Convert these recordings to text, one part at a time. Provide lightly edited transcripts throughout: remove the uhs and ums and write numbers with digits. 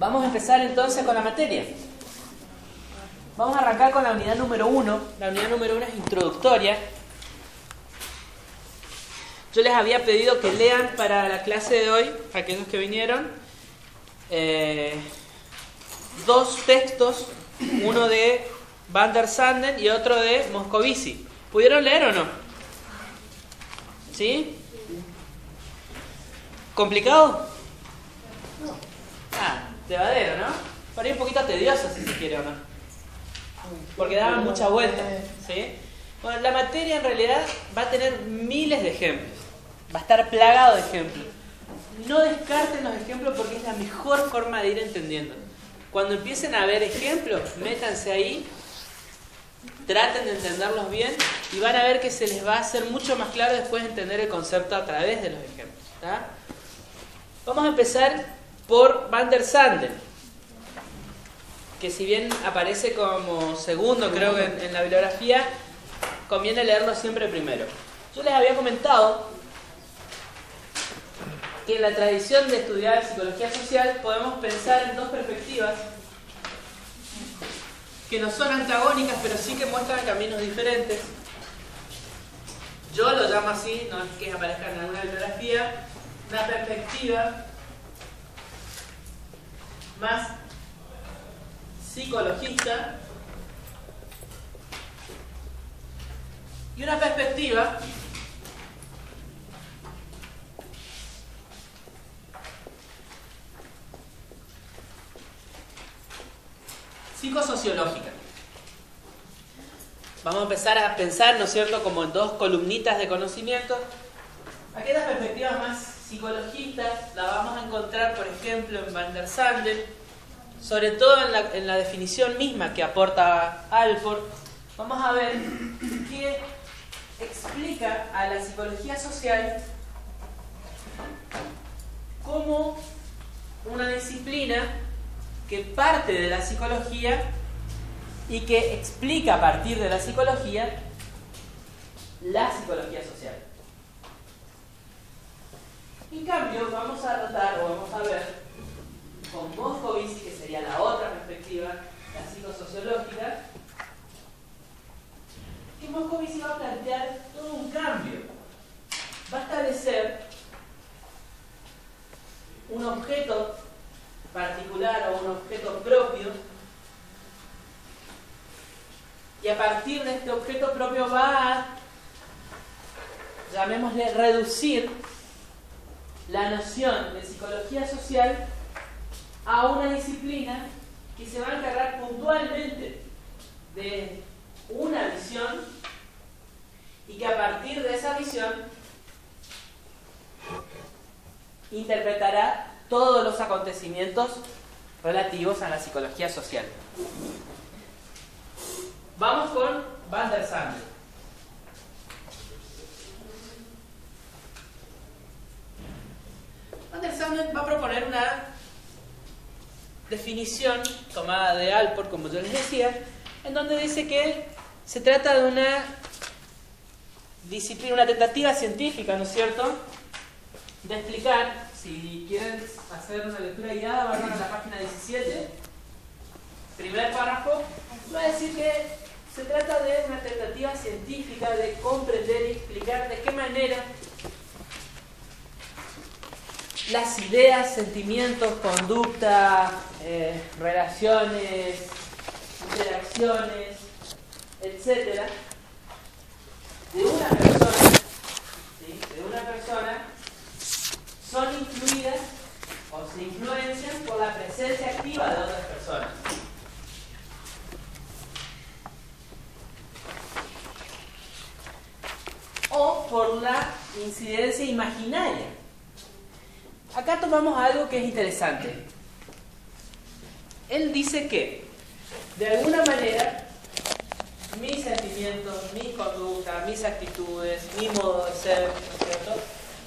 Vamos a empezar entonces con la materia. Vamos a arrancar con la unidad número 1. La unidad número 1 es introductoria. Yo les había pedido que lean para la clase de hoy, aquellos que vinieron, dos textos, uno de Van der Sanden y otro de Moscovici. ¿Pudieron leer o no? ¿Sí? ¿Complicado? No. Llevadero, ¿no? Por ahí un poquito tedioso, si se quiere o no. Porque daban mucha vuelta, ¿sí? Bueno, la materia en realidad va a tener miles de ejemplos. Va a estar plagado de ejemplos. No descarten los ejemplos porque es la mejor forma de ir entendiendo. Cuando empiecen a ver ejemplos, métanse ahí, traten de entenderlos bien y van a ver que se les va a hacer mucho más claro después entender el concepto a través de los ejemplos, ¿tá? Vamos a empezar por Van der Sanden, que si bien aparece como segundo, creo que en la bibliografía, conviene leerlo siempre primero. Yo les había comentado que en la tradición de estudiar psicología social podemos pensar en dos perspectivas que no son antagónicas, pero sí que muestran caminos diferentes. Yo lo llamo así, no es que aparezca en alguna bibliografía, una perspectiva más psicologista y una perspectiva psicosociológica. Vamos a empezar a pensar, ¿no es cierto?, como en dos columnitas de conocimiento. Aquellas perspectivas más psicologistas las vamos a encontrar, por ejemplo, en Van der Sanden, sobre todo en la definición misma que aporta Alford. Vamos a ver que explica a la psicología social como una disciplina que parte de la psicología y que explica a partir de la psicología social. En cambio, vamos a notar o vamos a ver con Moscovici, que sería la otra perspectiva, la psicosociológica, que Moscovici va a plantear todo un cambio. Va a establecer un objeto particular o un objeto propio, y a partir de este objeto propio va a, llamémosle, reducir la noción de psicología social a una disciplina que se va a encargar puntualmente de una visión y que a partir de esa visión interpretará todos los acontecimientos relativos a la psicología social. Vamos con Van der Sanden. Van der Sanden va a proponer una definición tomada de Alford, como yo les decía, en donde dice que se trata de una disciplina, una tentativa científica, ¿no es cierto?, de explicar. Si quieren hacer una lectura guiada, van a la página 17, primer párrafo. Va a decir que se trata de una tentativa científica de comprender y explicar de qué manera las ideas, sentimientos, conducta, relaciones, interacciones, etcétera, de una persona, ¿sí?, de una persona, son influidas o se influencian por la presencia activa de otras personas. O por la incidencia imaginaria. Acá tomamos algo que es interesante. Él dice que, de alguna manera, mis sentimientos, mis conductas, mis actitudes, mi modo de ser, ¿no es cierto?,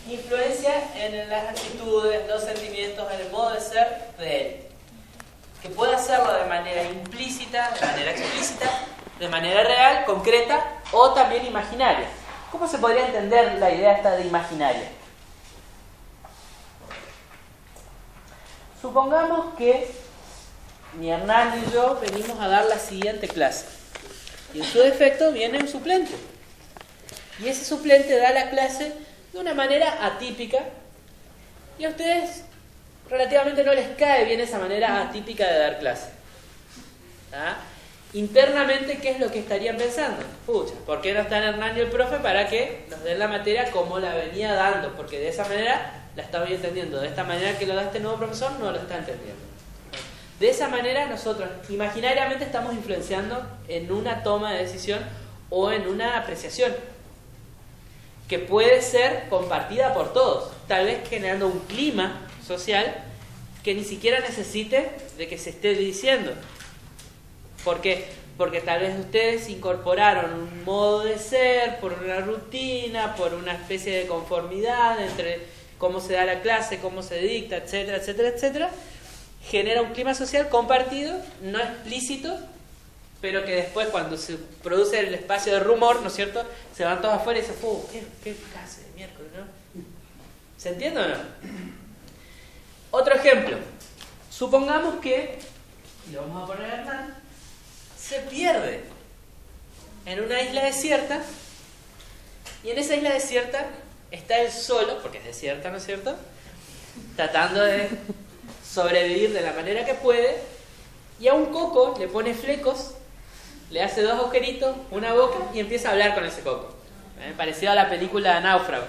influencia en las actitudes, los sentimientos, en el modo de ser de él. Que puede hacerlo de manera implícita, de manera explícita, de manera real, concreta o también imaginaria. ¿Cómo se podría entender la idea esta de imaginaria? Supongamos que mi Hernán y yo venimos a dar la siguiente clase. Y en su defecto viene un suplente. Y ese suplente da la clase de una manera atípica. Y a ustedes relativamente no les cae bien esa manera atípica de dar clase. ¿Ah? Internamente, ¿qué es lo que estarían pensando? Pucha, ¿por qué no están Hernán y el profe para que nos den la materia como la venía dando? Porque de esa manera la estaba entendiendo. De esta manera que lo da este nuevo profesor no lo está entendiendo. De esa manera nosotros imaginariamente estamos influenciando en una toma de decisión o en una apreciación que puede ser compartida por todos, tal vez generando un clima social que ni siquiera necesite de que se esté diciendo. ¿Por qué? Porque tal vez ustedes incorporaron un modo de ser por una rutina, por una especie de conformidad entre cómo se da la clase, cómo se dicta, etcétera, etcétera, etcétera. Genera un clima social compartido, no explícito, pero que después cuando se produce el espacio de rumor, ¿no es cierto?, se van todos afuera y dicen, qué clase de miércoles, ¿no? ¿Se entiende o no? Otro ejemplo. Supongamos que, y lo vamos a poner a Hernán, se pierde en una isla desierta, y en esa isla desierta está él solo, porque es desierta, ¿no es cierto?, tratando de sobrevivir de la manera que puede, y a un coco le pone flecos, le hace 2 agujeritos, una boca, y empieza a hablar con ese coco. Parecido a la película Náufrago,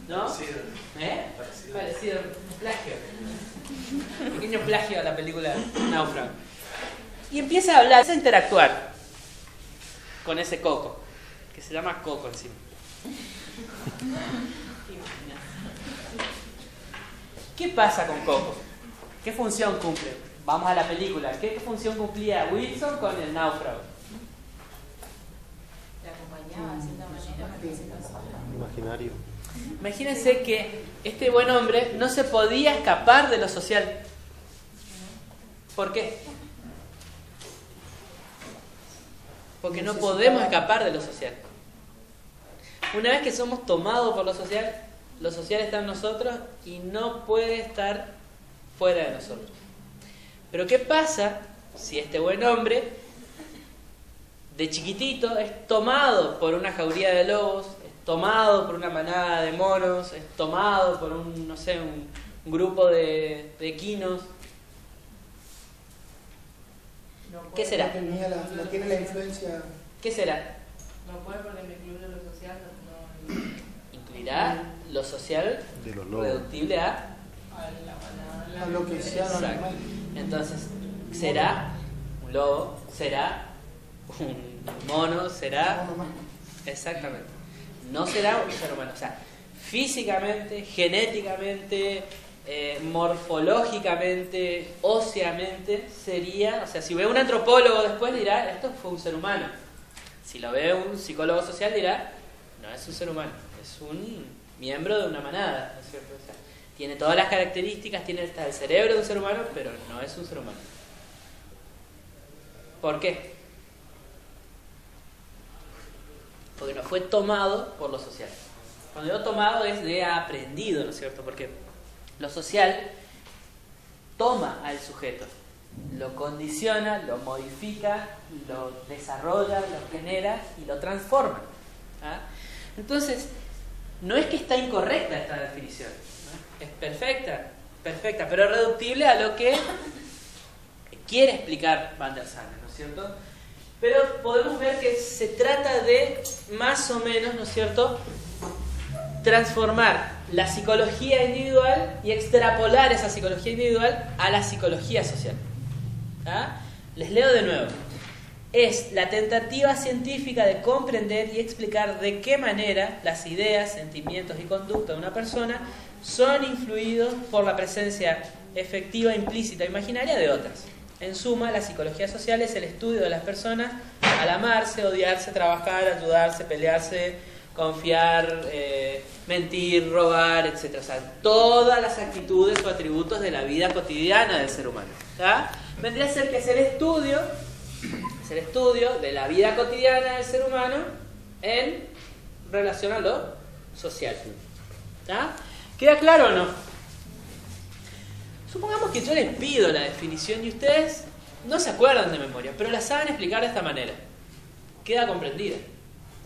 ¿no? Parecido, plagio. Un pequeño plagio a la película Náufrago. Y empieza a hablar, empieza a interactuar con ese coco, que se llama Coco encima. ¿Qué pasa con Coco? ¿Qué función cumple? Vamos a la película. ¿Qué función cumplía Wilson con el náufrago? Le acompañaba de cierta manera para que se cansara. Imaginario. Imagínense que este buen hombre no se podía escapar de lo social. ¿Por qué? Porque no podemos escapar de lo social. Una vez que somos tomados por lo social está en nosotros y no puede estar fuera de nosotros. Pero ¿qué pasa si este buen hombre de chiquitito es tomado por una jauría de lobos, es tomado por una manada de monos, es tomado por un grupo de equinos? ¿Qué será? No tiene la influencia. ¿Qué será? No puede porque me incluye lo social. Incluirá lo social De los lobos. reductible a Lo que sea lo exacto. normal. Entonces, será un lobo, será un mono, será... Exactamente. No será un ser humano. O sea, físicamente, genéticamente, morfológicamente, óseamente, sería... O sea, si ve un antropólogo después dirá, esto fue un ser humano. Si lo ve un psicólogo social dirá, no es un ser humano, es un miembro de una manada, ¿no es cierto? O sea, tiene todas las características, tiene hasta el cerebro de un ser humano, pero no es un ser humano. ¿Por qué? Porque no fue tomado por lo social. Cuando digo tomado es de aprendido, ¿no es cierto? Porque lo social toma al sujeto, lo condiciona, lo modifica, lo desarrolla, lo genera y lo transforma. ¿Ah? Entonces, no es que está incorrecta esta definición, ¿no? Es perfecta, pero reductible a lo que quiere explicar Van der Sande, ¿no es cierto? Pero podemos ver que se trata de, más o menos, ¿no es cierto?, transformar la psicología individual y extrapolar esa psicología individual a la psicología social. ¿Ah? Les leo de nuevo. Es la tentativa científica de comprender y explicar de qué manera las ideas, sentimientos y conducta de una persona son influidos por la presencia efectiva, implícita e imaginaria de otras. En suma, la psicología social es el estudio de las personas al amarse, odiarse, trabajar, ayudarse, pelearse, confiar, mentir, robar, etc. O sea, todas las actitudes o atributos de la vida cotidiana del ser humano. ¿Tá? Vendría a ser que es el estudio de la vida cotidiana del ser humano en relación a lo social. ¿Tá? ¿Queda claro o no? Supongamos que yo les pido la definición y ustedes no se acuerdan de memoria, pero la saben explicar de esta manera. Queda comprendida.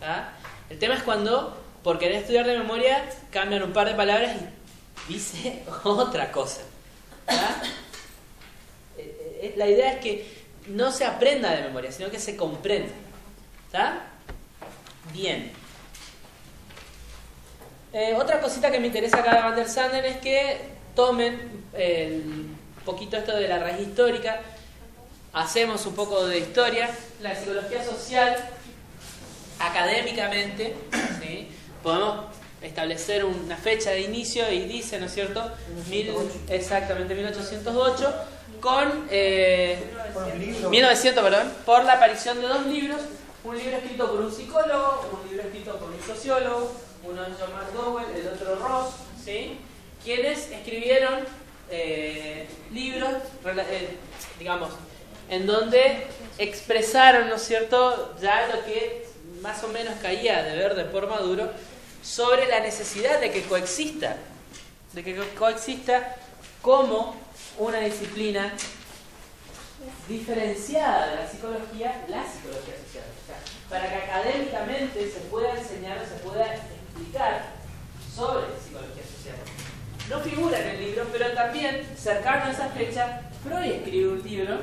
¿Tá? El tema es cuando, por querer estudiar de memoria, cambian un par de palabras y dice otra cosa. ¿Tá? La idea es que no se aprenda de memoria, sino que se comprenda. ¿Tá? Bien. Otra cosita que me interesa acá de Van der Sanden es que tomen un poquito esto de la raíz histórica, hacemos un poco de historia, la psicología social, académicamente, ¿sí? Podemos establecer una fecha de inicio y dice, ¿no es cierto? 1808, con 1900, perdón, por la aparición de dos libros, un libro escrito por un psicólogo, un libro escrito por un sociólogo, uno es John McDowell, el otro Ross, ¿sí? Quienes escribieron libros, digamos, en donde expresaron, ¿no es cierto?, ya lo que más o menos caía de verde por Maduro, sobre la necesidad de que coexista como una disciplina diferenciada de la psicología social. O sea, para que académicamente se pueda enseñar o se pueda explicar sobre psicología social. No figura en el libro, pero también, cercano a esa fecha, Freud escribió un libro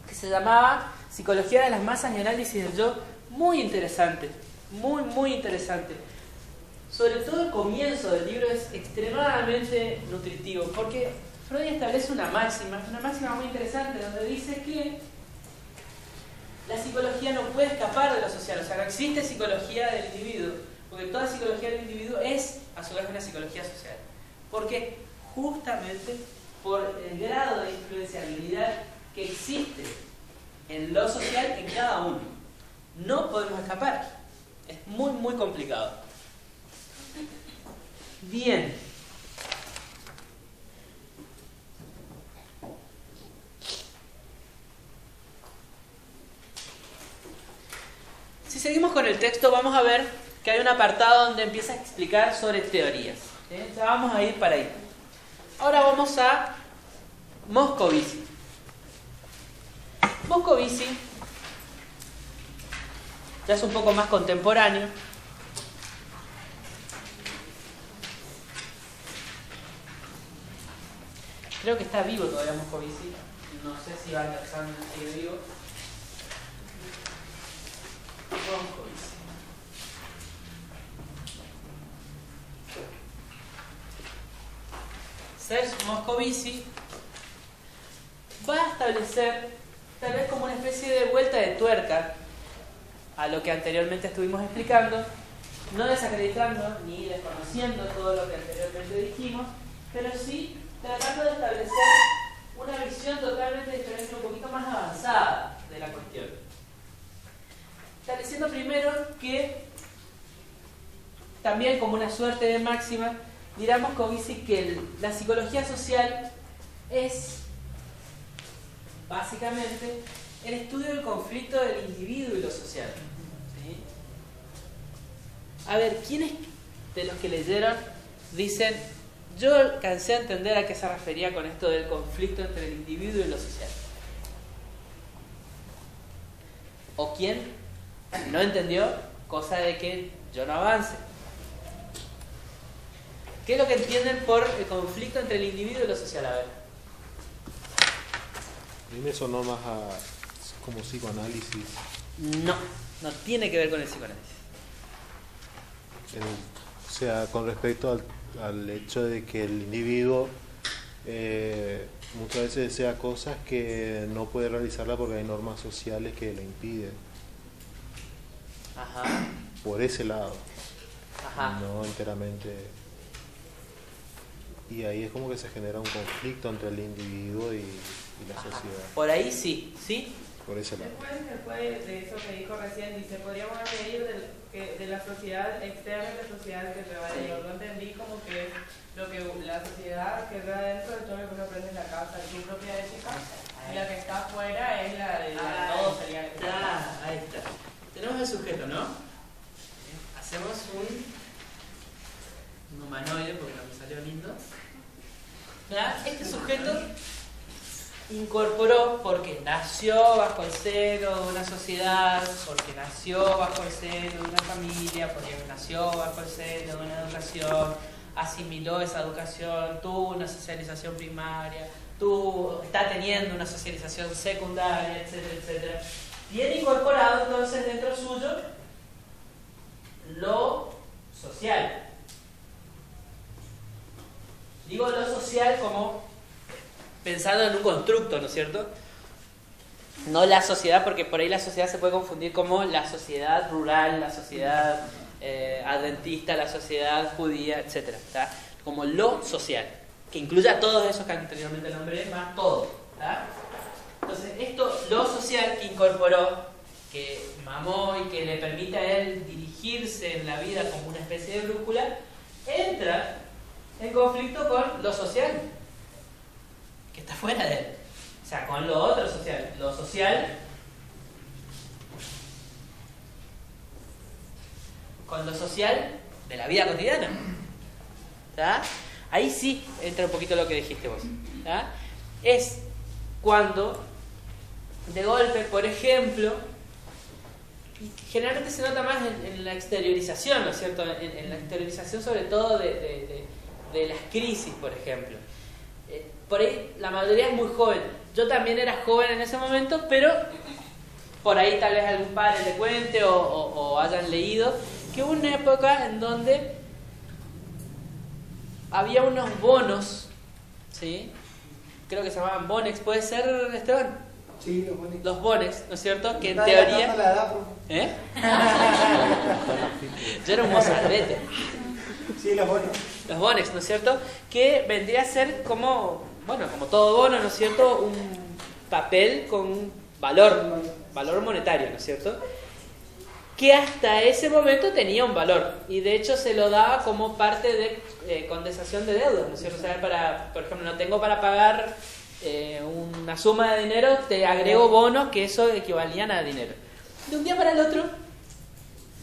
que se llamaba Psicología de las Masas y Análisis del Yo, muy interesante, muy interesante. Sobre todo el comienzo del libro es extremadamente nutritivo, porque Freud establece una máxima muy interesante, donde dice que la psicología no puede escapar de lo social, o sea, no existe psicología del individuo, porque toda psicología del individuo es, a su vez, una psicología social. Porque justamente por el grado de influenciabilidad que existe en lo social en cada uno. No podemos escapar. Es muy complicado. Bien. Si seguimos con el texto, vamos a ver que hay un apartado donde empieza a explicar sobre teorías. Ya vamos a ir para ahí. Ahora vamos a Moscovici. Moscovici ya es un poco más contemporáneo. Creo que está vivo todavía Moscovici. No sé si Van der Sanden sigue vivo. Moscovici. Serge Moscovici va a establecer tal vez como una especie de vuelta de tuerca a lo que anteriormente estuvimos explicando, no desacreditando ni desconociendo todo lo que anteriormente dijimos, pero sí tratando de establecer una visión totalmente diferente, un poquito más avanzada de la cuestión. Estableciendo primero que, también como una suerte de máxima, dirá Moscovici que la psicología social es básicamente el estudio del conflicto del individuo y lo social. ¿Sí? A ver, ¿quiénes de los que leyeron dicen, yo alcancé a entender a qué se refería con esto del conflicto entre el individuo y lo social? ¿O quién no entendió, cosa de que yo no avance? ¿Qué es lo que entienden por el conflicto entre el individuo y lo social? A ver. A mí me sonó más a como psicoanálisis. No tiene que ver con el psicoanálisis. O sea, con respecto al hecho de que el individuo muchas veces desea cosas que no puede realizarla porque hay normas sociales que lo impiden. Ajá. Por ese lado. Ajá. No enteramente. Y ahí es como que se genera un conflicto entre el individuo y la sociedad. Por ahí sí, ¿sí? Por ese lado. Después de eso que dijo recién, dice, podríamos añadir de la sociedad externa y la sociedad que prevale. Yo lo entendí como que lo que la sociedad que queda dentro de todo lo que uno aprende en la casa, es su propia ética, y la que está afuera es la de todos, sería el Ahí está. Tenemos el sujeto, ¿no? Hacemos un humanoide, porque no me salió lindo. ¿verdad? Este sujeto incorporó porque nació bajo el seno de una sociedad, porque nació bajo el seno de una familia, porque nació bajo el seno de una educación, asimiló esa educación, tuvo una socialización primaria, está teniendo una socialización secundaria, etcétera, etcétera. Tiene incorporado entonces dentro suyo lo social. Digo lo social como pensando en un constructo, ¿no es cierto? No la sociedad, porque por ahí la sociedad se puede confundir como la sociedad rural, la sociedad adventista, la sociedad judía, etc. ¿Tá? Como lo social, que incluye a todos esos que anteriormente nombré, más todo. ¿Tá? Entonces, esto, lo social que incorporó, que mamó y que le permite a él dirigirse en la vida como una especie de brújula, entra en conflicto con lo social, que está fuera de él. O sea, con lo otro social. Lo social con lo social de la vida cotidiana. ¿Tá? Ahí sí entra un poquito lo que dijiste vos. ¿Tá? Es cuando, de golpe, por ejemplo, y generalmente se nota más en la exteriorización, ¿no es cierto? En la exteriorización sobre todo de las crisis, por ejemplo. Por ahí la mayoría es muy joven. Yo también era joven en ese momento, pero por ahí tal vez algún padre te cuente o hayan leído que hubo una época en donde había unos bonos, ¿sí? Creo que se llamaban Bonex, ¿puede ser, Esteban? Sí, los Bonex. Los Bonex, ¿no es cierto? Que en Está teoría... la edad, ¿Eh? Yo era un mozalbete. sí, los Bonex. Los Bonex, ¿no es cierto? Que vendría a ser como, bueno, como todo bono, ¿no es cierto? Un papel con un valor monetario, ¿no es cierto? Que hasta ese momento tenía un valor y de hecho se lo daba como parte de condensación de deudas, ¿no es cierto? O sea, por ejemplo, no tengo para pagar una suma de dinero, te agrego bonos que eso equivalían a dinero. De un día para el otro,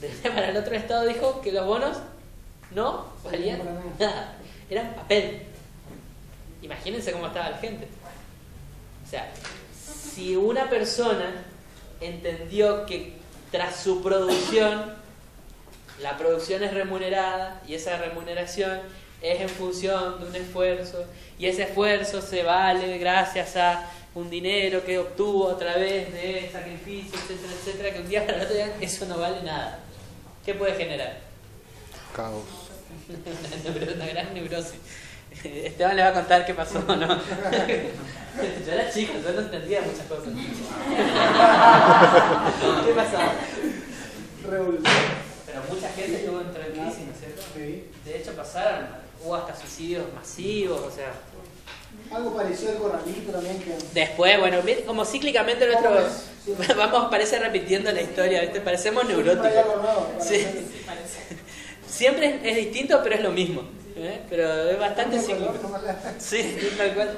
el Estado dijo que los bonos no valían nada, eran papel. Imagínense cómo estaba la gente. O sea, si una persona entendió que tras su producción, la producción es remunerada y esa remuneración es en función de un esfuerzo y ese esfuerzo se vale gracias a un dinero que obtuvo a través de sacrificios, etcétera, etcétera, que un día para el otro día eso no vale nada. ¿Qué puede generar? Caos. Una gran neurosis. Esteban le va a contar qué pasó, ¿no? Yo era chico, yo no entendía muchas cosas. ¿Qué pasaba? Revolución. Pero mucha gente estuvo en crisis, ¿no es cierto? Sí. De hecho hubo hasta suicidios masivos, o sea... Algo parecido al corralito también que... Después, bueno, como cíclicamente vamos, parece repitiendo la historia, ¿viste? Parecemos neuróticos. Sí. Siempre es distinto, pero es lo mismo. Pero es bastante cíclico. Sí, tal cual.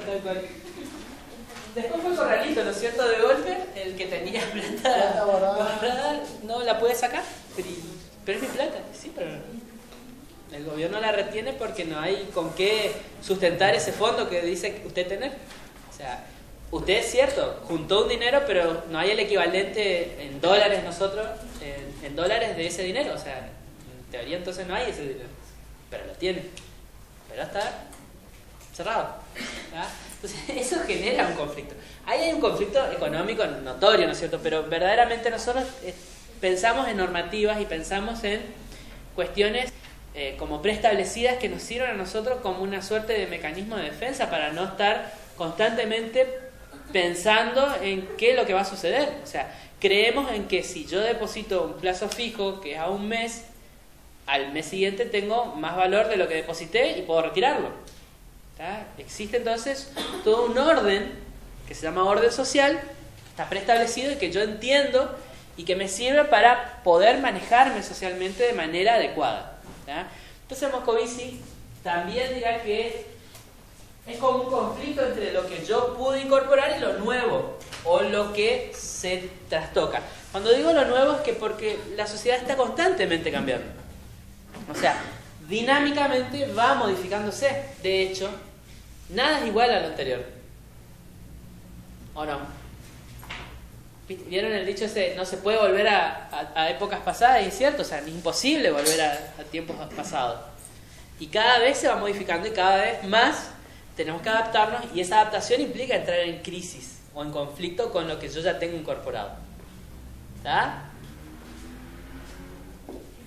Después fue el corralito, ¿no es cierto? De golpe, el que tenía plata guardada no la puede sacar. Pero es mi plata. Sí, pero el gobierno la retiene porque no hay con qué sustentar ese fondo que dice usted tener. O sea, usted es cierto, juntó un dinero, pero no hay el equivalente en dólares nosotros, en dólares de ese dinero. O sea, en teoría entonces no hay ese dinero. Pero lo tiene. Pero está cerrado. ¿Ah? Entonces eso genera un conflicto. Ahí hay un conflicto económico notorio, ¿no es cierto? Pero verdaderamente nosotros pensamos en normativas y pensamos en cuestiones como preestablecidas que nos sirven a nosotros como una suerte de mecanismo de defensa para no estar constantemente pensando en qué es lo que va a suceder. O sea, creemos en que si yo deposito un plazo fijo que es a un mes, al mes siguiente tengo más valor de lo que deposité y puedo retirarlo. ¿Tá? Existe entonces todo un orden que se llama orden social, está preestablecido y que yo entiendo y que me sirve para poder manejarme socialmente de manera adecuada. ¿Tá? Entonces Moscovici también dirá que es como un conflicto entre lo que yo pude incorporar y lo nuevo, o lo que se trastoca. Cuando digo lo nuevo es que porque la sociedad está constantemente cambiando. O sea, dinámicamente va modificándose. De hecho, Nada es igual a lo anterior. ¿O no? ¿Vieron el dicho ese? No se puede volver a épocas pasadas, y es cierto, o sea, es imposible volver a tiempos pasados. Y cada vez se va modificando y cada vez más tenemos que adaptarnos, y esa adaptación implica entrar en crisis o en conflicto con lo que yo ya tengo incorporado. ¿Está?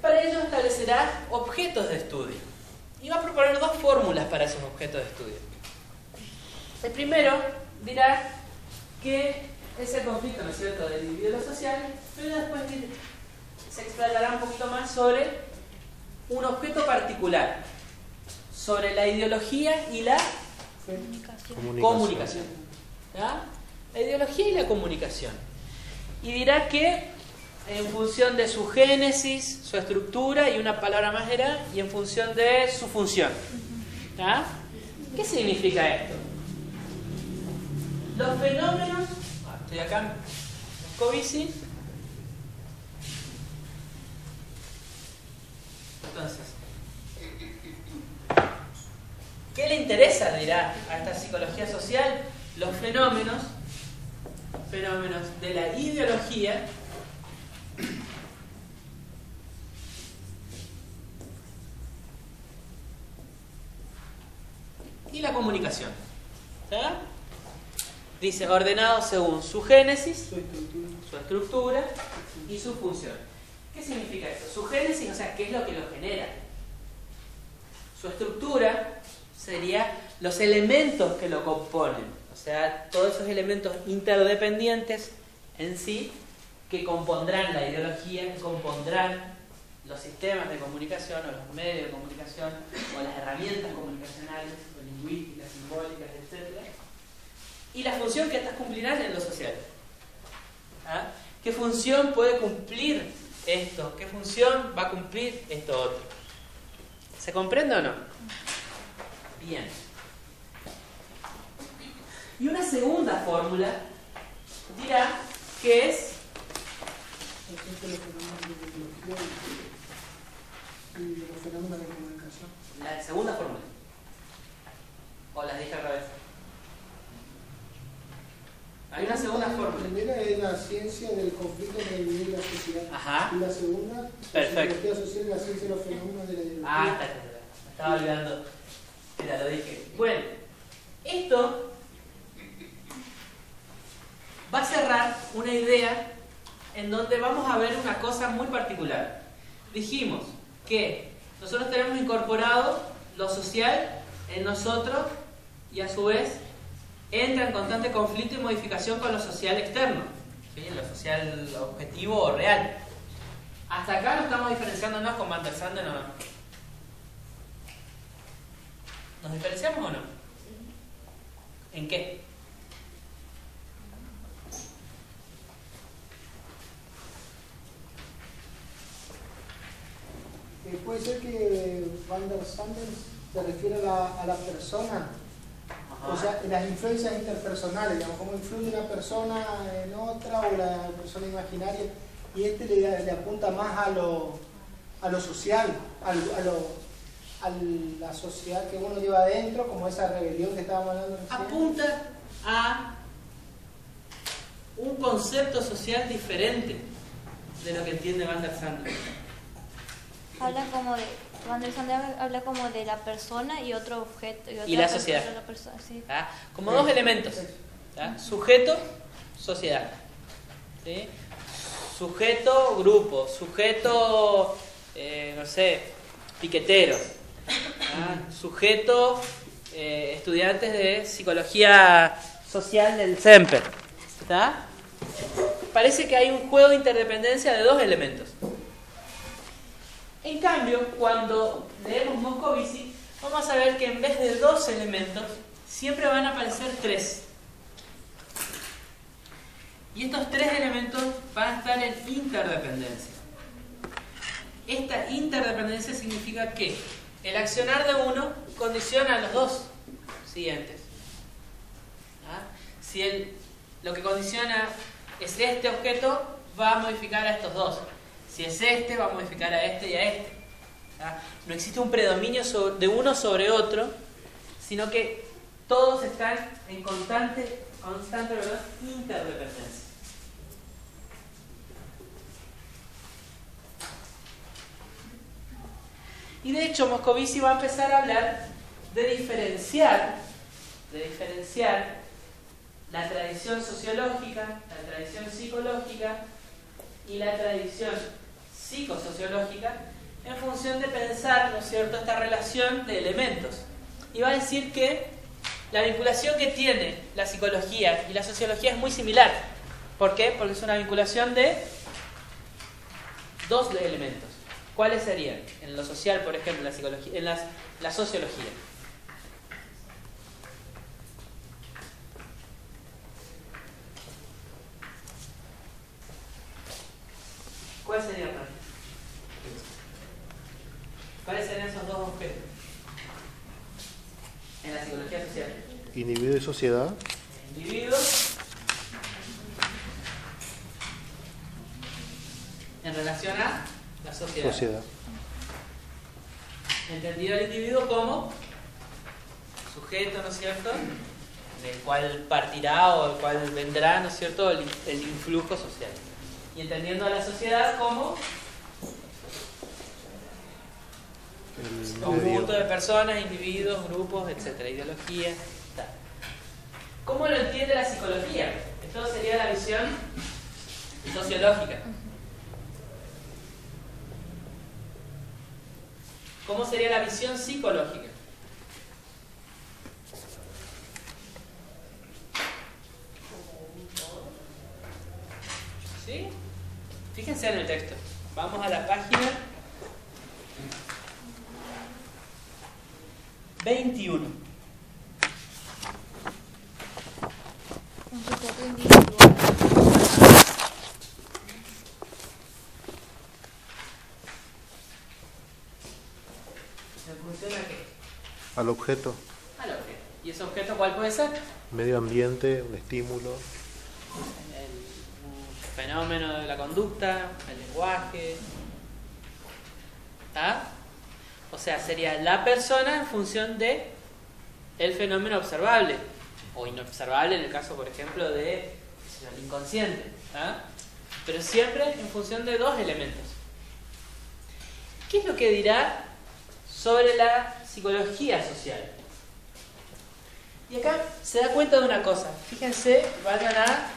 Para ello establecerá objetos de estudio. Y va a proponer dos fórmulas para esos objetos de estudio. El primero dirá que es el conflicto, ¿no es cierto?, del individuo y lo social, pero después se explayará un poquito más sobre un objeto particular, sobre la ideología y la comunicación. ¿Ya? La ideología y la comunicación. Y dirá que en función de su génesis, su estructura, y una palabra más dirá, y en función de su función. ¿Ya? ¿Qué significa esto? Los fenómenos, estoy acá en Moscovici. Entonces, ¿qué le interesa, dirá, a esta psicología social? Los fenómenos de la ideología y la comunicación. ¿Está? Dice, ordenado según su génesis, su estructura y su función. ¿Qué significa esto? Su génesis, o sea, ¿qué es lo que lo genera? Su estructura sería los elementos que lo componen, o sea, todos esos elementos interdependientes en sí que compondrán la ideología, que compondrán los sistemas de comunicación o los medios de comunicación o las herramientas comunicacionales o lingüísticas, simbólicas, etc. Y la función que estas cumplirán en lo social. ¿Ah? ¿Qué función puede cumplir esto? ¿Qué función va a cumplir esto otro? ¿Se comprende o no? Bien. Y una segunda fórmula dirá que es los fenómenos de comunicación. la segunda fórmula. ¿O las dije al revés? Hay una segunda La fórmula. primera es la ciencia del conflicto entre el individuo y la sociedad. Ajá. Y la segunda, Perfecto. la psicología social, la ciencia de los fenómenos de la ideología. Ah, está. Me estaba olvidando. Mira, lo dije. Bueno, esto va a cerrar una idea en donde vamos a ver una cosa muy particular. Dijimos que nosotros tenemos incorporado lo social en nosotros y a su vez entra en constante conflicto y modificación con lo social externo, ¿sí? Lo social objetivo o real. Hasta acá no estamos diferenciándonos con Van der Sanden o no. ¿Nos diferenciamos o no? ¿En qué? Puede ser que Van der Sanden se refiere a la persona. Ajá. O sea, las influencias interpersonales, digamos, cómo influye una persona en otra o la persona imaginaria, y este le apunta más a lo social, a la sociedad que uno lleva adentro, como esa rebelión que estábamos hablando recién. Apunta a un concepto social diferente de lo que entiende Van der Sanden. Habla como de, Van der Sanden habla como de la persona y otro objeto. Y la sociedad. La persona, sí. ¿Ah? Como dos elementos. ¿Ah? Sujeto, sociedad. ¿Sí? Sujeto, grupo. Sujeto, no sé, piquetero. ¿Ah? Sujeto, estudiantes de psicología social del Semper. ¿Está? Parece que hay un juego de interdependencia de dos elementos. En cambio, cuando leemos Moscovici, vamos a ver que en vez de dos elementos, siempre van a aparecer tres. Y estos tres elementos van a estar en interdependencia. Esta interdependencia significa que el accionar de uno condiciona a los dos siguientes. ¿Ah? Si lo que condiciona es este objeto, va a modificar a estos dos. Si es este, va a modificar a este y a este. ¿Ah? No existe un predominio de uno sobre otro, sino que todos están en constante interdependencia. Y de hecho Moscovici va a empezar a hablar de diferenciar la tradición sociológica, la tradición psicológica y la tradición psicosociológica en función de pensar, ¿no es cierto?, esta relación de elementos. Y va a decir que la vinculación que tiene la psicología y la sociología es muy similar. ¿Por qué? Porque es una vinculación de dos elementos. ¿Cuáles serían? En lo social, por ejemplo, la psicología, en la sociología. ¿Cuáles serían, Rafa? ¿Cuáles serían esos dos objetos en la psicología social? Individuo y sociedad. Individuo en relación a la sociedad. Entendido el individuo como sujeto, ¿no es cierto?, del cual partirá o del cual vendrá, ¿no es cierto?, el influjo social. Y entendiendo a la sociedad como un conjunto de personas, individuos, grupos, etcétera, ideologías, tal. ¿Cómo lo entiende la psicología? Esto sería la visión sociológica. ¿Cómo sería la visión psicológica? ¿Sí? Fíjense en el texto. Vamos a la página 21. Un sujeto individual. ¿En función a qué? Al objeto. Al objeto. ¿Y ese objeto cuál puede ser? Medio ambiente, un estímulo. Un fenómeno de la conducta, el lenguaje. ¿Ah? O sea, sería la persona en función de el fenómeno observable o inobservable en el caso, por ejemplo, de el inconsciente. ¿Ah? Pero siempre en función de dos elementos. ¿Qué es lo que dirá sobre la psicología social? Y acá se da cuenta de una cosa. Fíjense, vayan a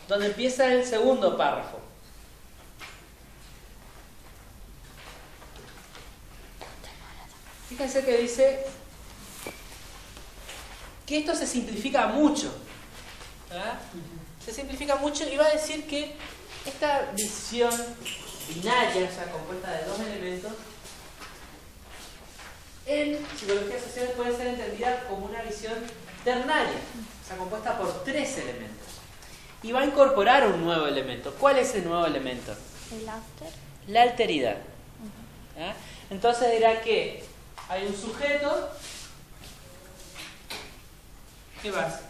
donde empieza el segundo párrafo. Fíjense que dice que esto se simplifica mucho. ¿Verdad? Se simplifica mucho y va a decir que esta visión binaria, o sea, compuesta de dos elementos, en psicología social puede ser entendida como una visión ternaria, o sea, compuesta por tres elementos. Y va a incorporar un nuevo elemento. ¿Cuál es el nuevo elemento? El after. La alteridad. ¿Ah? Entonces dirá que hay un sujeto. ¿Qué más?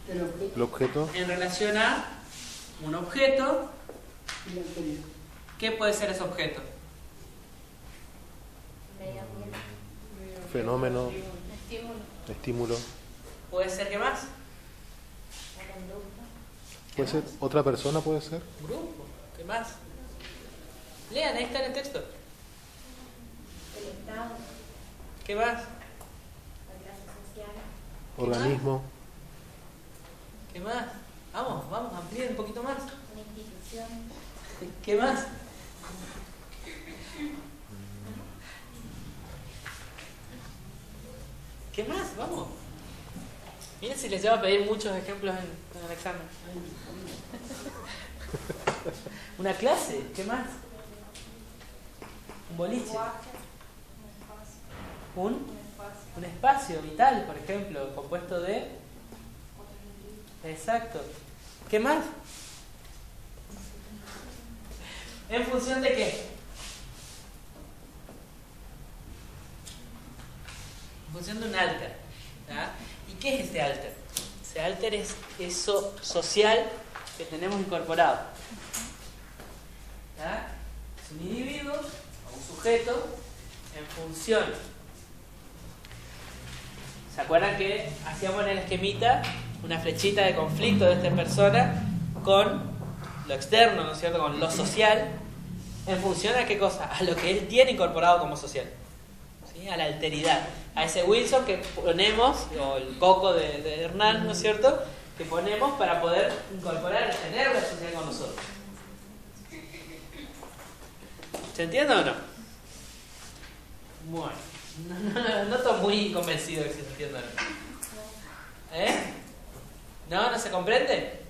El objeto. En relación a un objeto. Y la autoridad. ¿Qué puede ser ese objeto? Medio ambiente. Fenómeno. Estímulo. Estímulo. ¿Puede ser qué más? La conducta. ¿Puede ser otra persona? ¿Puede ser? Grupo. ¿Qué más? Lean, ahí está en el texto. El estado. ¿Qué más? La clase social. Organismo. ¿Qué más? Vamos, amplíen un poquito más. Una institución. ¿Qué más? ¿Qué más? Vamos. Miren si les llevo a pedir muchos ejemplos en el examen. Una clase, ¿qué más? Un boliche. Un espacio vital, por ejemplo, compuesto de... Exacto. ¿Qué más? ¿En función de qué? En función de un alter. ¿Ah? ¿Y qué es este alter? Ese alter es eso social que tenemos incorporado. ¿Ah? Es un individuo o un sujeto en función ¿Se acuerdan que hacíamos en el esquemita una flechita de conflicto de esta persona con lo externo, ¿no es cierto?, con lo social, en función a qué cosa, a lo que él tiene incorporado como social, ¿sí? A la alteridad, a ese Wilson que ponemos, o el coco de Hernán, ¿no es cierto?, que ponemos para poder incorporar, tener la sociedad con nosotros. ¿Se entiende o no? Bueno, no estoy muy convencido de que se entienda o no. ¿Eh? ¿No se comprende?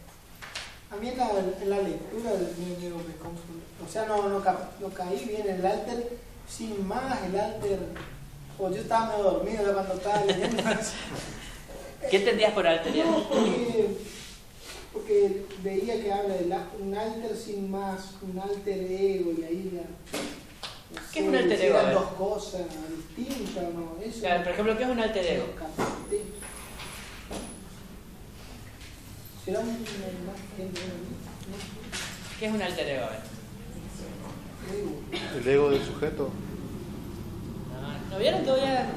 A mí en la lectura me confunde. O sea, no caí bien en el alter, sin más el alter. O yo estaba medio dormido ya cuando estaba leyendo. ¿Qué entendías por alteridad? No, porque veía que habla de un alter sin más, un alter ego, y ahí ya. No ¿Qué es un alter ego? Eran dos cosas distintas, ¿no? Eso, Claro, por ejemplo, ¿qué es un alter ego? ¿Será un ¿Qué es un alter ego? A ver. El ego del sujeto. ¿No vieron todavía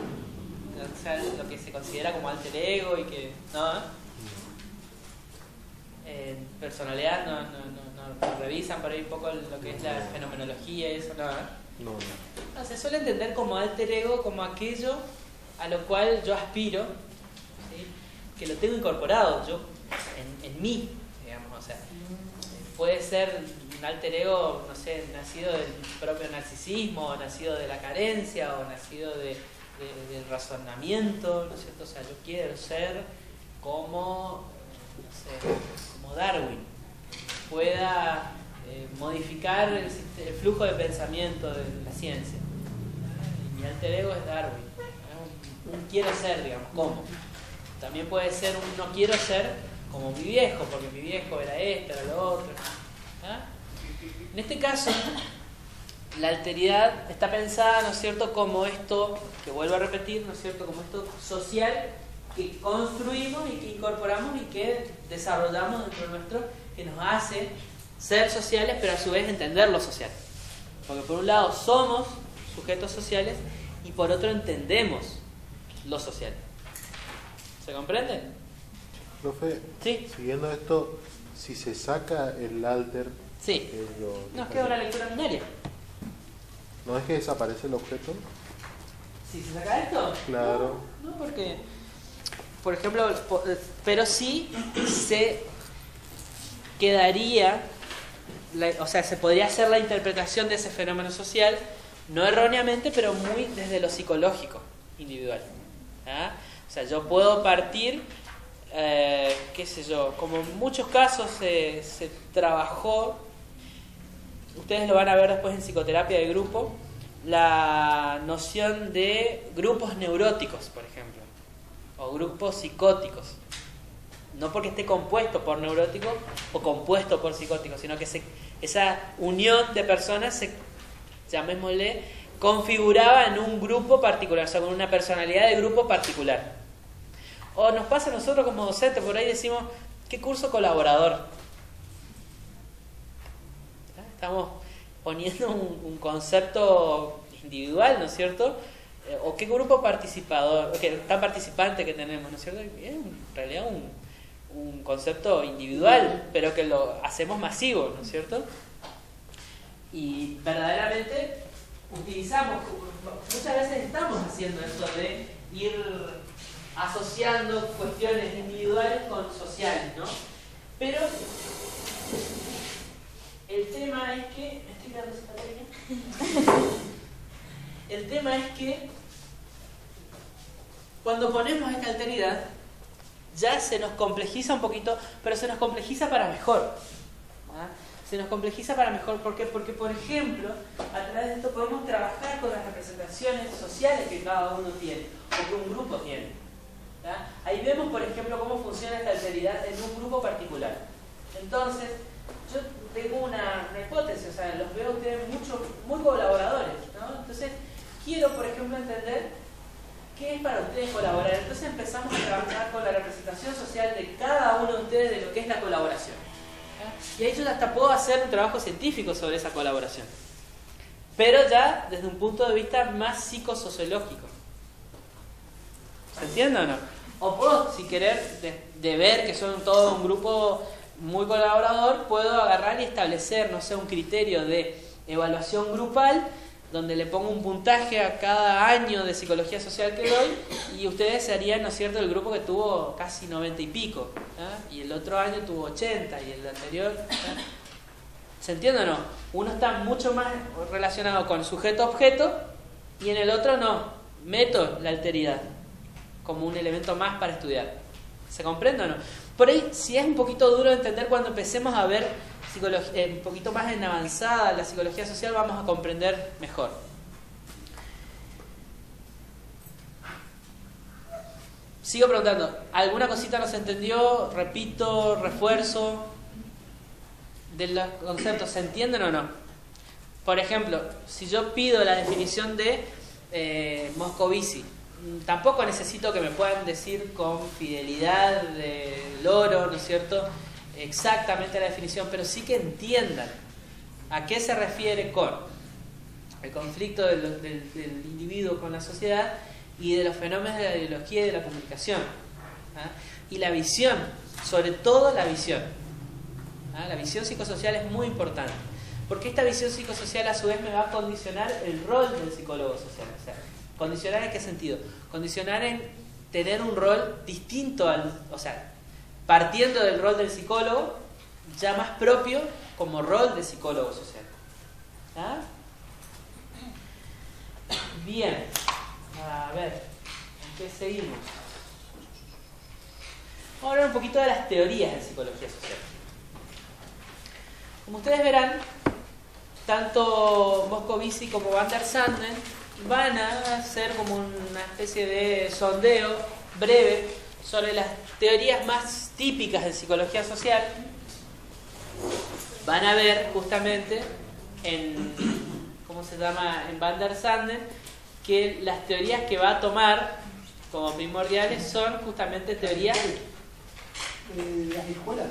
o sea, lo que se considera como alter ego y que no? En personalidad no revisan por ahí un poco lo que es la fenomenología y eso, ¿no? No, se suele entender como alter ego como aquello a lo cual yo aspiro, ¿sí? Que lo tengo incorporado yo en mí, digamos, o sea, puede ser un alter ego, no sé, nacido del propio narcisismo, nacido de la carencia, o nacido del razonamiento, ¿no es cierto? O sea, yo quiero ser como, no sé, como Darwin, pueda modificar el flujo de pensamiento de la ciencia. Mi alter ego es Darwin, un quiero ser, digamos, ¿cómo? También puede ser un no quiero ser como mi viejo, porque mi viejo era esto, era lo otro. ¿Ah? En este caso, la alteridad está pensada, ¿no es cierto?, como esto, que vuelvo a repetir, ¿no es cierto?, como esto social que construimos y que incorporamos y que desarrollamos dentro nuestro, que nos hace ser sociales, pero a su vez entender lo social. Porque por un lado somos sujetos sociales y por otro entendemos lo social. ¿Se comprende? Profe, Sí. Siguiendo esto, si se saca el alter, Sí. Nos queda una lectura binaria. ¿No es que desaparece el objeto? Si se saca esto, Claro. no, porque, por ejemplo, pero sí se quedaría, o sea, se podría hacer la interpretación de ese fenómeno social, no erróneamente, pero muy desde lo psicológico individual. ¿Ah? O sea, yo puedo partir, qué sé yo, como en muchos casos se trabajó, ustedes lo van a ver después en psicoterapia de grupo, la noción de grupos neuróticos, por ejemplo, o grupos psicóticos. No porque esté compuesto por neuróticos o compuesto por psicóticos, sino que esa unión de personas llamémosle, configuraba en un grupo particular, o sea, con una personalidad de grupo particular. O nos pasa a nosotros como docentes, por ahí decimos, ¿qué curso colaborador? Estamos poniendo un concepto individual, ¿no es cierto? O qué grupo participador, tan participante que tenemos, ¿no es cierto? Es en realidad un concepto individual, pero que lo hacemos masivo, ¿no es cierto? Y verdaderamente utilizamos, muchas veces estamos haciendo esto de ir asociando cuestiones individuales con sociales, ¿no? Pero el tema es que... ¿Me estoy dando esta pequeña? El tema es que cuando ponemos esta alteridad ya se nos complejiza un poquito, pero se nos complejiza para mejor. ¿Ah? Se nos complejiza para mejor, ¿por qué? Porque, por ejemplo, a través de esto podemos trabajar con las representaciones sociales que cada uno tiene, o que un grupo tiene. ¿Ah? Ahí vemos, por ejemplo, cómo funciona esta alteridad en un grupo particular. Entonces, yo tengo una hipótesis, o sea, los veo a ustedes muy colaboradores, ¿no? Entonces, quiero, por ejemplo, entender qué es para ustedes colaborar. Entonces empezamos a trabajar con la representación social de cada uno de ustedes de lo que es la colaboración. ¿Ah? Y ahí yo hasta puedo hacer un trabajo científico sobre esa colaboración. Pero ya desde un punto de vista más psicosociológico. ¿Se entiende o no? O puedo, si querer, de ver que son todo un grupo muy colaborador, puedo agarrar y establecer, no sé, un criterio de evaluación grupal, donde le pongo un puntaje a cada año de psicología social que doy, y ustedes serían, ¿no es cierto?, el grupo que tuvo casi 90 y pico, ¿eh? Y el otro año tuvo 80, y el anterior... ¿eh? ¿Se entiende o no? Uno está mucho más relacionado con sujeto-objeto, y en el otro no. Meto la alteridad como un elemento más para estudiar. ¿Se comprende o no? Por ahí, si es un poquito duro de entender, cuando empecemos a ver un poquito más en avanzada la psicología social, vamos a comprender mejor. Sigo preguntando, ¿alguna cosita no se entendió? Repito, refuerzo de los conceptos, ¿se entienden o no? Por ejemplo, si yo pido la definición de Moscovici, tampoco necesito que me puedan decir con fidelidad de loro, ¿no es cierto?, exactamente la definición, pero sí que entiendan a qué se refiere con el conflicto del individuo con la sociedad y de los fenómenos de la ideología y de la comunicación. Y la visión, sobre todo la visión. La visión psicosocial es muy importante, porque esta visión psicosocial a su vez me va a condicionar el rol del psicólogo social. O sea, ¿condicionar en qué sentido? Condicionar en tener un rol distinto o sea, partiendo del rol del psicólogo, ya más propio como rol de psicólogo social. ¿Ah? Bien, a ver, ¿en qué seguimos? Vamos a hablar un poquito de las teorías de psicología social. Como ustedes verán, tanto Moscovici como Van der Sanden van a hacer como una especie de sondeo breve sobre las teorías más típicas de psicología social. Van a ver justamente en Van der Sanden que las teorías que va a tomar como primordiales son justamente teorías las escuelas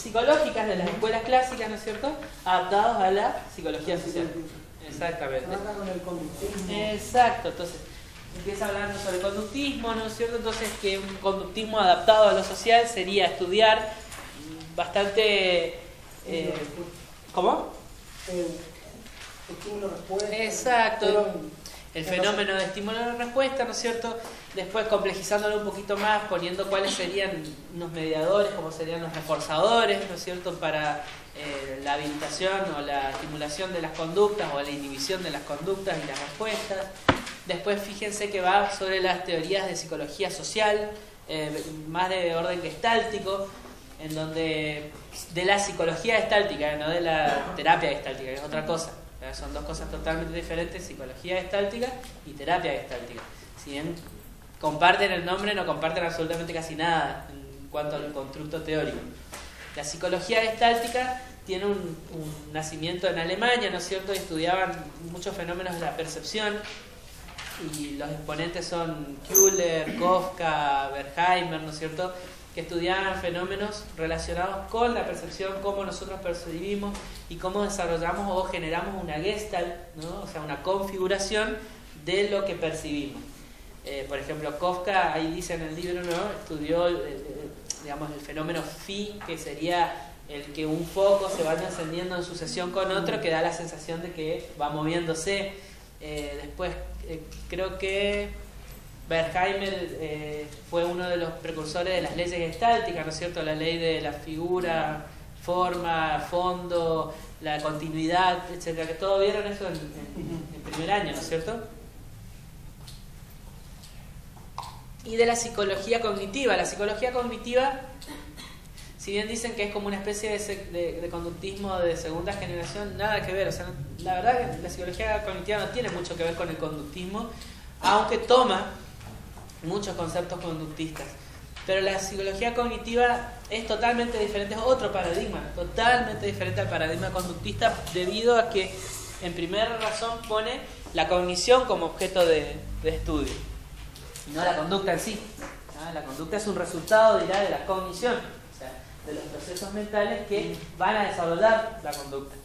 psicológicas de las escuelas clásicas, ¿no es cierto?, adaptados a la psicología social. Exactamente. Trabaja con el conductismo. Exacto, entonces empieza hablando sobre conductismo, ¿no es cierto? Entonces, que un conductismo adaptado a lo social sería estudiar bastante... ¿Cómo? Estímulo-respuesta. Exacto. El fenómeno de estímulo-respuesta, ¿no es cierto? Después complejizándolo un poquito más, poniendo cuáles serían unos mediadores, cómo serían los reforzadores, ¿no es cierto?, para la habilitación o la estimulación de las conductas o la inhibición de las conductas y las respuestas. Después fíjense que va sobre las teorías de psicología social, más de orden gestáltico, en donde de la psicología gestáltica, no de la terapia gestáltica, que es otra cosa. Son dos cosas totalmente diferentes, psicología gestáltica y terapia gestáltica. Si bien comparten el nombre, no comparten absolutamente casi nada en cuanto al constructo teórico. La psicología gestáltica tiene un nacimiento en Alemania, ¿no es cierto? Estudiaban muchos fenómenos de la percepción, y los exponentes son Kühler, Kafka, Wertheimer, ¿no es cierto?, que estudiaban fenómenos relacionados con la percepción, cómo nosotros percibimos y cómo desarrollamos o generamos una gestalt, ¿no?, o sea, una configuración de lo que percibimos. Por ejemplo, Kafka, ahí dice en el libro, ¿no?, estudió digamos, el fenómeno phi, que sería el que un foco se vaya encendiendo en sucesión con otro, que da la sensación de que va moviéndose. Después, creo que Wertheimer fue uno de los precursores de las leyes gestálticas, ¿no es cierto? La ley de la figura, forma, fondo, la continuidad, etcétera, que todos vieron eso en primer año, ¿no es cierto? Y de la psicología cognitiva. La psicología cognitiva, si bien dicen que es como una especie de conductismo de segunda generación, nada que ver. O sea, la verdad que la psicología cognitiva no tiene mucho que ver con el conductismo, aunque toma muchos conceptos conductistas. Pero la psicología cognitiva es totalmente diferente, es otro paradigma, totalmente diferente al paradigma conductista, debido a que, en primera razón, pone la cognición como objeto de estudio, y no la conducta en sí. La conducta es un resultado, dirá, de la cognición, o sea, de los procesos mentales que van a desarrollar la conducta.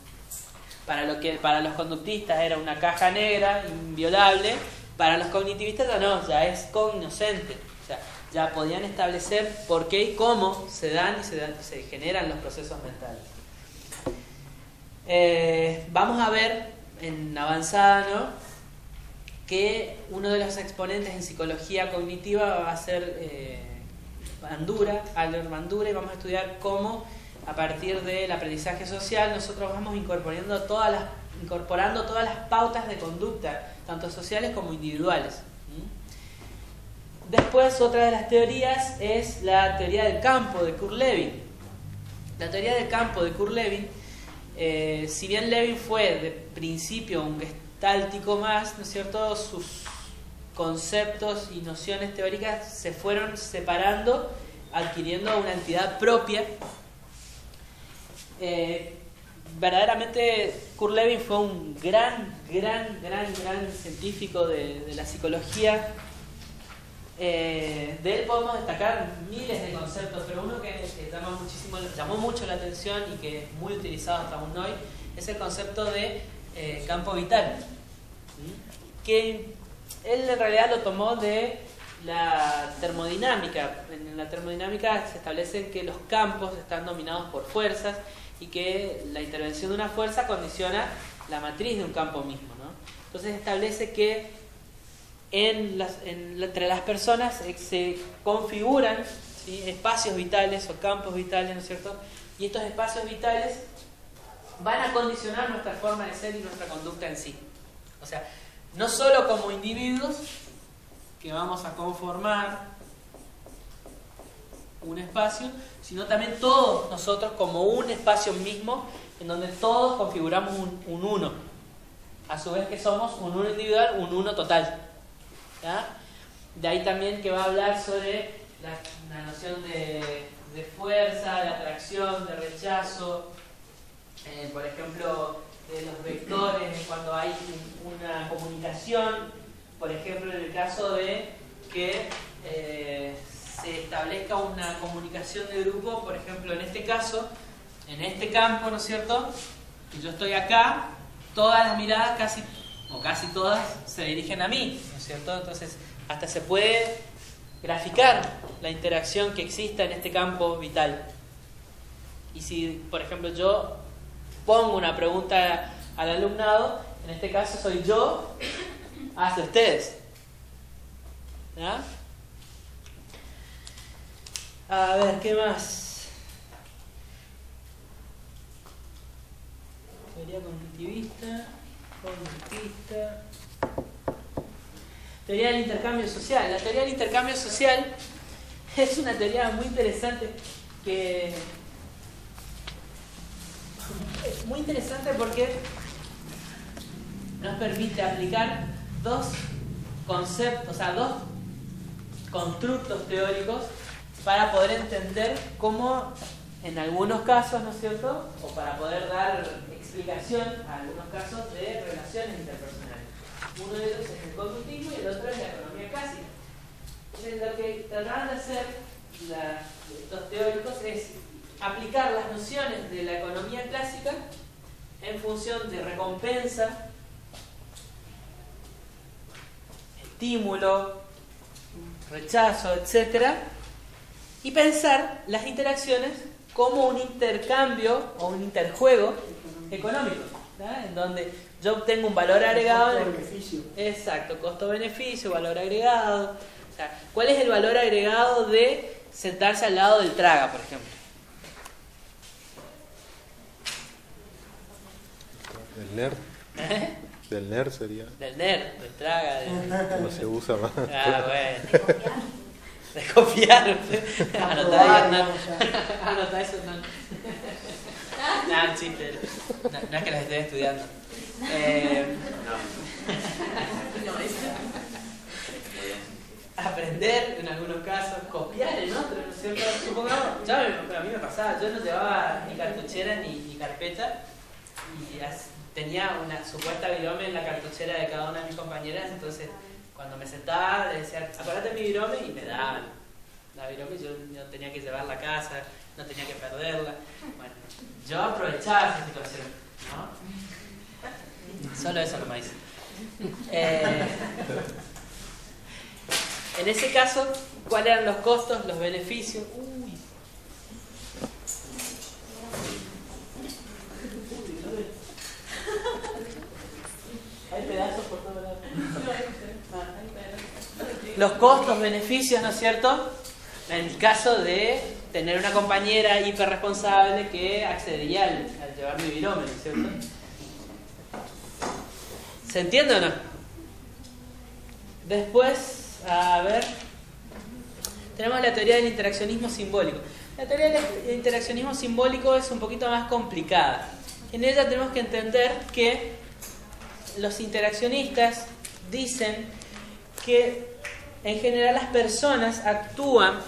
Para lo que para los conductistas era una caja negra, inviolable, para los cognitivistas ya no, ya es cognoscente. O sea, ya podían establecer por qué y cómo se dan y se generan los procesos mentales. Vamos a ver en avanzada, ¿no?, que uno de los exponentes en psicología cognitiva va a ser Albert Bandura, y vamos a estudiar cómo a partir del aprendizaje social nosotros vamos incorporando todas las pautas de conducta, tanto sociales como individuales. Después, otra de las teorías es la teoría del campo de Kurt Lewin. La teoría del campo de Kurt Lewin, si bien Lewin fue de principio un gestáltico más, ¿no es cierto?, sus conceptos y nociones teóricas se fueron separando, adquiriendo una entidad propia. Verdaderamente Kurt Lewin fue un gran científico de la psicología. De él podemos destacar miles de conceptos, pero uno que llamó mucho la atención y que es muy utilizado hasta aún hoy es el concepto de campo vital, que él en realidad lo tomó de la termodinámica. En la termodinámica se establece que los campos están dominados por fuerzas y que la intervención de una fuerza condiciona la matriz de un campo mismo, ¿no? Entonces establece que entre las personas se configuran, ¿sí?, espacios vitales o campos vitales, ¿no es cierto? Y estos espacios vitales van a condicionar nuestra forma de ser y nuestra conducta en sí. O sea, no solo como individuos que vamos a conformar un espacio, sino también todos nosotros como un espacio mismo en donde todos configuramos un uno. A su vez que somos un uno individual, un uno total. ¿Ya? De ahí también que va a hablar sobre la noción de fuerza, de atracción, de rechazo, por ejemplo, de los vectores, cuando hay una comunicación, por ejemplo, en el caso de que se establezca una comunicación de grupo, por ejemplo, en este caso, en este campo, ¿no es cierto?, que yo estoy acá, todas las miradas casi todas se dirigen a mí, ¿no es cierto? Entonces, hasta se puede graficar la interacción que exista en este campo vital. Y si, por ejemplo, yo pongo una pregunta al alumnado, en este caso soy yo hacia ustedes. ¿Ya? A ver, ¿qué más? Teoría cognitivista. Teoría del intercambio social. La teoría del intercambio social es una teoría muy interesante porque nos permite aplicar dos conceptos, o sea, dos constructos teóricos para poder entender cómo, en algunos casos, ¿no es cierto?, o para poder dar explicación a algunos casos de relaciones interpersonales. Uno de ellos es el conductismo y el otro es la economía clásica. Entonces, lo que trataban de hacer estos teóricos es aplicar las nociones de la economía clásica en función de recompensa, estímulo, rechazo, etc., y pensar las interacciones como un intercambio o un interjuego económico, ¿verdad?, en donde yo obtengo un valor agregado. Costo-beneficio. Exacto, costo-beneficio, valor agregado. O sea, ¿cuál es el valor agregado de sentarse al lado del traga, por ejemplo? ¿Del nerd? Del nerd sería. Del nerd, del traga. No se usa más. Ah, bueno. De copiar. Anotá ahí, Hernán. Anotá eso, Hernán. No, chiste. No es que las esté estudiando. Aprender en algunos casos, copiar en otros, ¿no es cierto? Supongamos, a mí me pasaba, yo no llevaba ni cartuchera ni carpeta y tenía una supuesta virome en la cartuchera de cada una de mis compañeras, entonces cuando me sentaba le decía, acordate mi virome, y me daban la virome, yo no tenía que llevarla a casa, no tenía que perderla. Bueno, yo aprovechaba esa situación, ¿no? Solo eso no me dice. En ese caso, ¿cuáles eran los costos, los beneficios? Uy. Hay pedazos por todos lados. Los costos, beneficios, ¿no es cierto? En el caso de tener una compañera hiperresponsable que accedería al llevar mi binomio, ¿no es cierto? ¿Se entiende o no? Después, a ver, tenemos la teoría del interaccionismo simbólico. La teoría del interaccionismo simbólico es un poquito más complicada. En ella tenemos que entender que los interaccionistas dicen que en general las personas actúan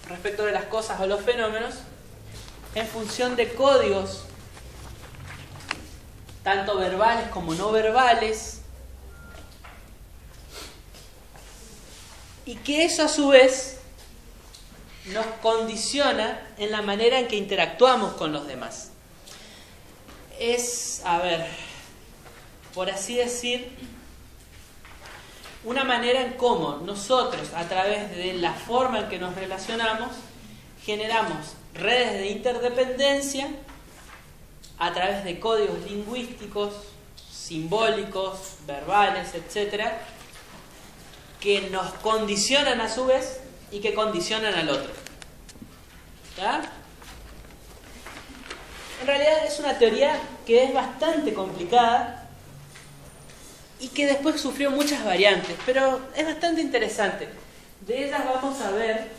respecto de las cosas o los fenómenos en función de códigos tanto verbales como no verbales, y que eso a su vez nos condiciona en la manera en que interactuamos con los demás. Es, a ver, por así decir, una manera en cómo nosotros, a través de la forma en que nos relacionamos, generamos redes de interdependencia a través de códigos lingüísticos, simbólicos, verbales, etcétera, que nos condicionan a su vez y que condicionan al otro. ¿Ya? En realidad es una teoría que es bastante complicada y que después sufrió muchas variantes, pero es bastante interesante. De ellas vamos a ver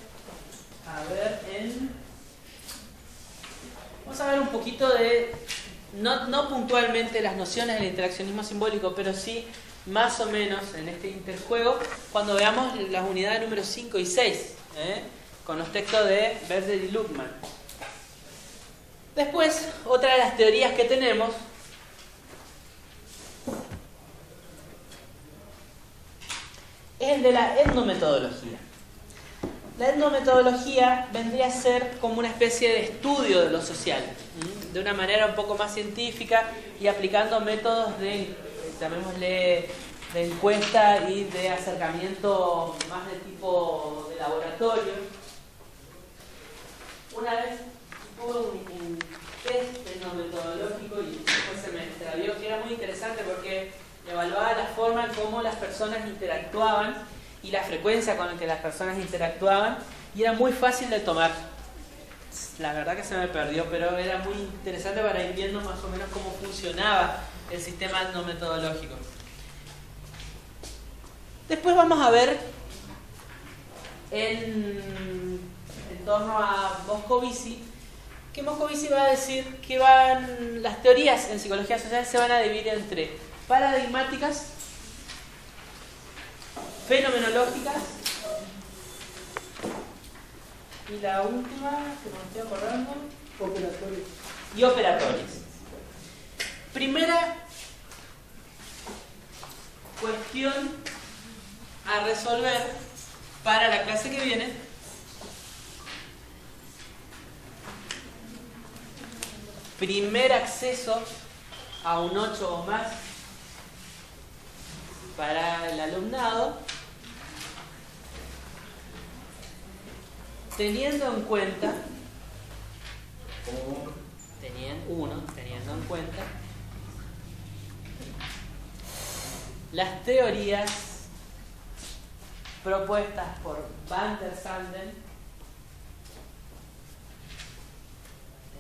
un poquito de, no puntualmente las nociones del interaccionismo simbólico, pero sí más o menos en este interjuego, cuando veamos las unidades número 5 y 6, con los textos de Berger y Luckmann. Después, otra de las teorías que tenemos es el de la etnometodología. La etnometodología vendría a ser como una especie de estudio de lo social, de una manera un poco más científica y aplicando métodos de, llamémosle, de encuesta y de acercamiento más de tipo de laboratorio. Una vez tuve un test etnometodológico y después se me extravió, que era muy interesante porque evaluaba la forma en cómo las personas interactuaban y la frecuencia con la que las personas interactuaban, y era muy fácil de tomar. La verdad que se me perdió, pero era muy interesante para ir viendo más o menos cómo funcionaba el sistema etnometodológico. Después vamos a ver en torno a Moscovici, que Moscovici va a decir que las teorías en psicología social se van a dividir entre paradigmáticas, fenomenológicas y la última, que me estoy acordando, Operatorias. y operatorias. Primera cuestión a resolver para la clase que viene. Primer acceso a un 8 o más para el alumnado, teniendo en cuenta las teorías propuestas por Van der Sanden,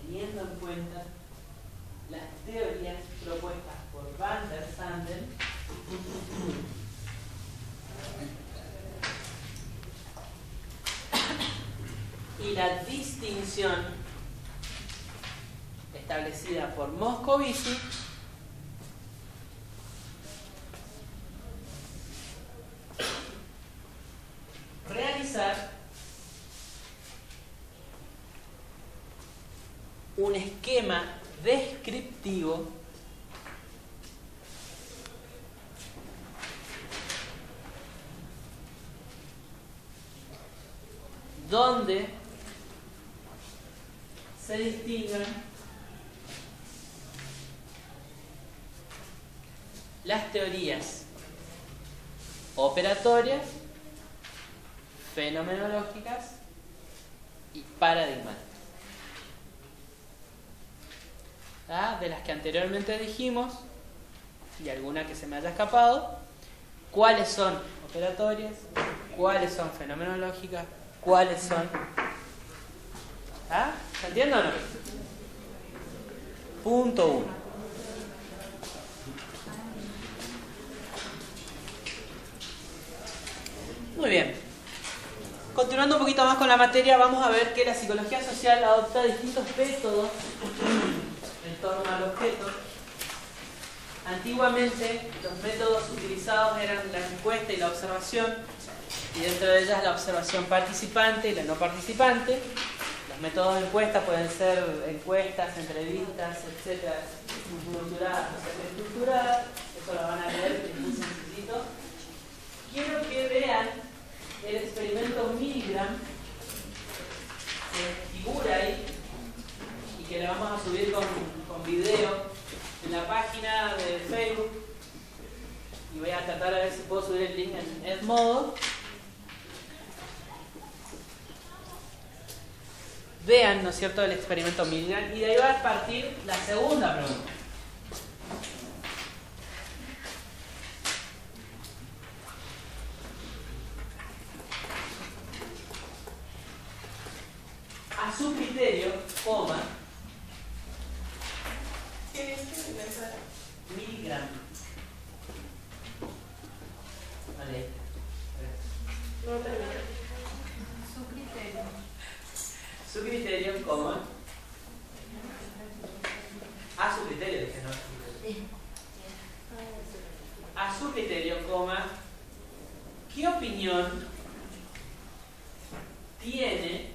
teniendo en cuenta las teorías propuestas por Van der Sanden y la distinción establecida por Moscovici, realizar un esquema descriptivo donde se distingan las teorías operatorias fenomenológicas y paradigmáticas. ¿Ah? De las que anteriormente dijimos, y alguna que se me haya escapado, cuáles son operatorias, cuáles son fenomenológicas, cuáles son... ¿Ah? ¿Se entiende o no? Punto 1. Muy bien. Continuando un poquito más con la materia, vamos a ver que la psicología social adopta distintos métodos en torno al objeto. Antiguamente, los métodos utilizados eran la encuesta y la observación, y dentro de ellas la observación participante y la no participante. Los métodos de encuesta pueden ser encuestas, entrevistas, etc. Estructuradas o semiestructuradas. Eso lo van a leer, que es muy sencillito. Quiero que vean el experimento Milgram, que figura ahí y que le vamos a subir con video en la página de Facebook, y voy a tratar a ver si puedo subir el link en Edmodo. Vean, ¿no es cierto?, el experimento Milgram, y de ahí va a partir la segunda pregunta. A su criterio, coma, ¿qué es Milgram. Vale. No termina. Su criterio, coma. A su criterio, dije, no. A su criterio, coma. ¿Qué opinión tiene,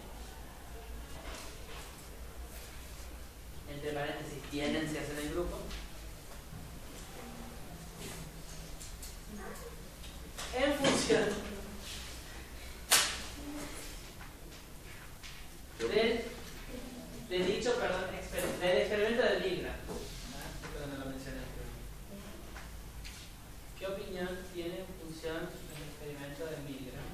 entre paréntesis, tienen si hacen el grupo, en función del dicho, perdón, del experimento de Milgram? Perdón, no lo mencioné. ¿Qué opinión tiene en función del experimento de Milgram?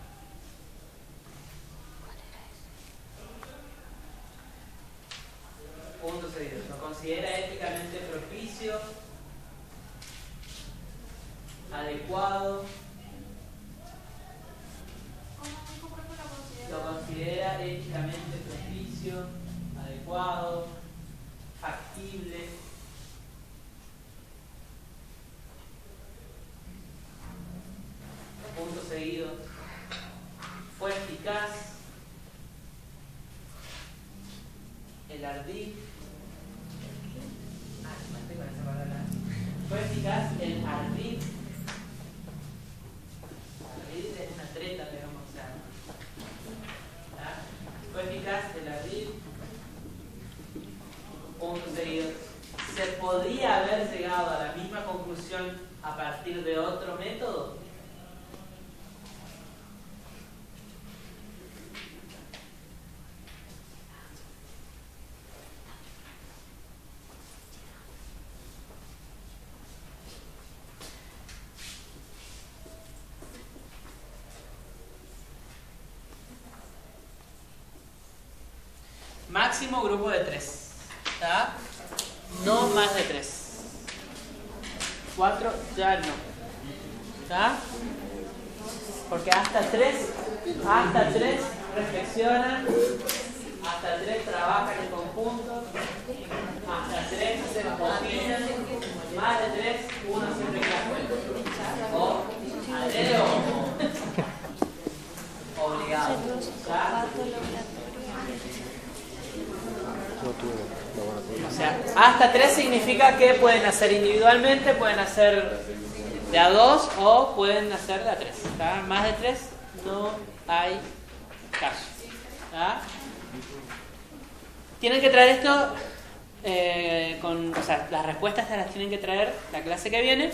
Punto seguido. ¿Lo considera éticamente propicio, adecuado? ¿Lo considera éticamente propicio, adecuado, factible? Punto seguido. ¿Fue eficaz? El ardid. Me con esa palabra. ¿Fue eficaz el ardid? Ardid es una treta, digamos, o sea. ¿Fue eficaz el ardid? Punto seguido. ¿Se podría haber llegado a la misma conclusión a partir de otro método? Máximo grupo de 3. ¿Está? No más de 3. 4 ya no. ¿Está? Porque hasta 3 reflexionan, hasta 3 trabajan en conjunto, hasta 3 opinan, más de 3 uno siempre queda fuera. O adrede o obligado. ¿Está? O sea, hasta 3 significa que pueden hacer individualmente, pueden hacer de a 2 o pueden hacer de a 3. ¿Está? Más de 3 no hay caso. ¿Está? Tienen que traer esto o sea, las respuestas se las tienen que traer la clase que viene.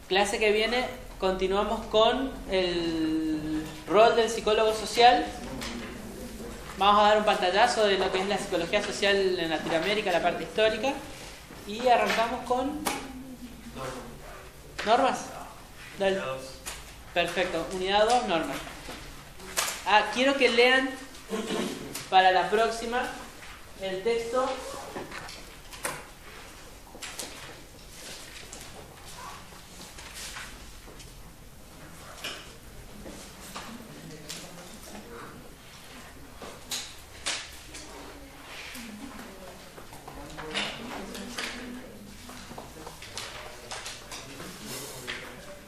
Clase que viene continuamos con el rol del psicólogo social. Vamos a dar un pantallazo de lo que es la psicología social en Latinoamérica, la parte histórica. Y arrancamos con... ¿Normas? Dale. Perfecto. Unidad 2, normas. quiero que lean para la próxima el texto.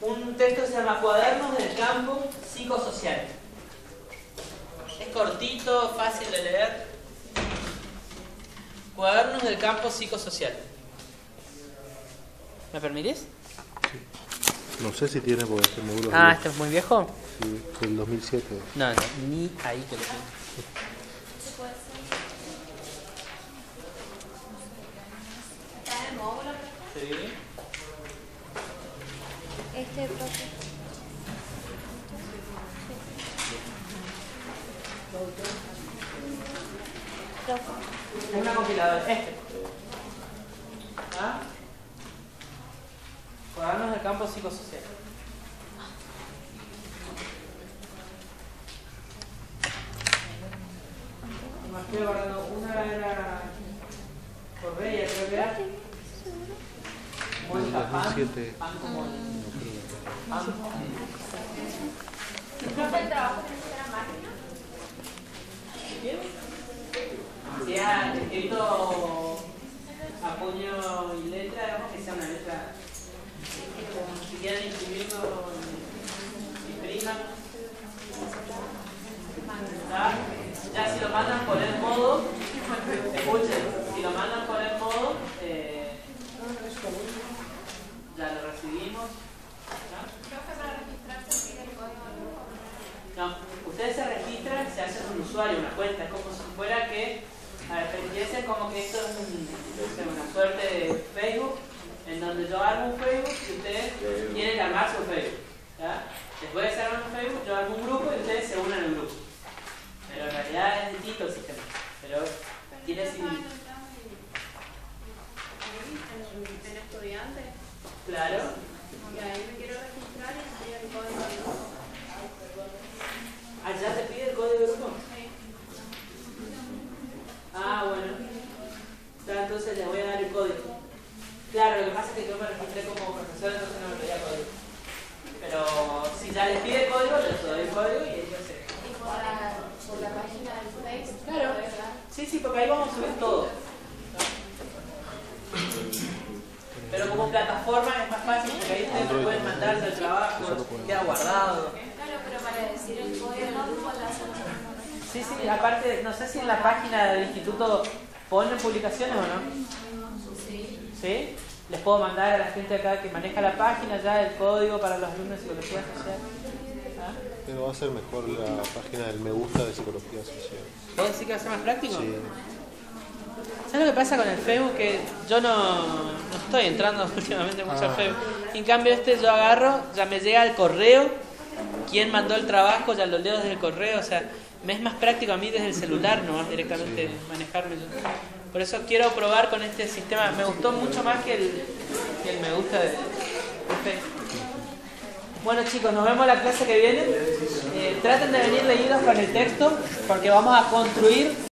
Un texto que se llama Cuadernos del campo psicosocial. Es cortito, fácil de leer. Cuadernos del campo psicosocial. ¿Me permitís? Sí. No sé si tiene porque este módulo es ¿este es muy viejo? sí, del 2007. No, ni ahí que lo tengo. ¿Está en el módulo? Sí. Profe. Es una compiladora. Cuadernos del campo psicosocial. Me estoy guardando. Una era Correa, creo que era. Mónica Pan. 2007. Pan como Pan. ¿Profe, el trabajo tiene que ser a máquina? ¿Bien? Si ha escrito a puño y letra, digamos que sea una letra. Si quieren imprimirlo, impriman. Ya si lo mandan por el modo, escuchen, si lo mandan por el modo, ya lo recibimos. No, ustedes se registran, se hacen un usuario, una cuenta, es como si fuera que, a ver, piensen como que esto es una suerte de Facebook, en donde yo armo un Facebook y ustedes quieren armar su Facebook. ¿Ya? Después de armar un Facebook, yo armo un grupo y ustedes se unen al grupo. Pero en realidad es distinto el sistema. Pero tiene En estudiantes. Claro. Y ahí me quiero registrar y estoy el código de grupo. ¿Allá te pide el código de grupo? Sí. Bueno. Ya, entonces les voy a dar el código. Claro, lo que pasa es que yo me registré como profesor, entonces no me pedía código. Pero si ya les pide código, les doy el código y ellos se... Y por la página del Facebook. Claro. Sí, porque ahí vamos a subir todo. Pero como plataforma es más fácil porque ahí ustedes pueden mandarse el trabajo, queda guardado. Claro, pero para decir el código no la Sí, aparte, no sé si en la página del instituto ponen publicaciones o no. ¿Sí? Les puedo mandar a la gente acá que maneja la página ya el código para los alumnos de psicología social. Pero va a ser mejor la página del me gusta de psicología social. ¿Vos decís que va a ser más práctico? Sí. ¿Sabes lo que pasa con el Facebook? Que yo no estoy entrando últimamente mucho al Facebook. En cambio yo agarro, ya me llega el correo, quién mandó el trabajo, ya lo leo desde el correo, o sea, me es más práctico a mí desde el celular, no más directamente manejarme yo. Por eso quiero probar con este sistema, me gustó mucho más que el me gusta de Facebook. Bueno chicos, nos vemos la clase que viene. Traten de venir leídos con el texto, porque vamos a construir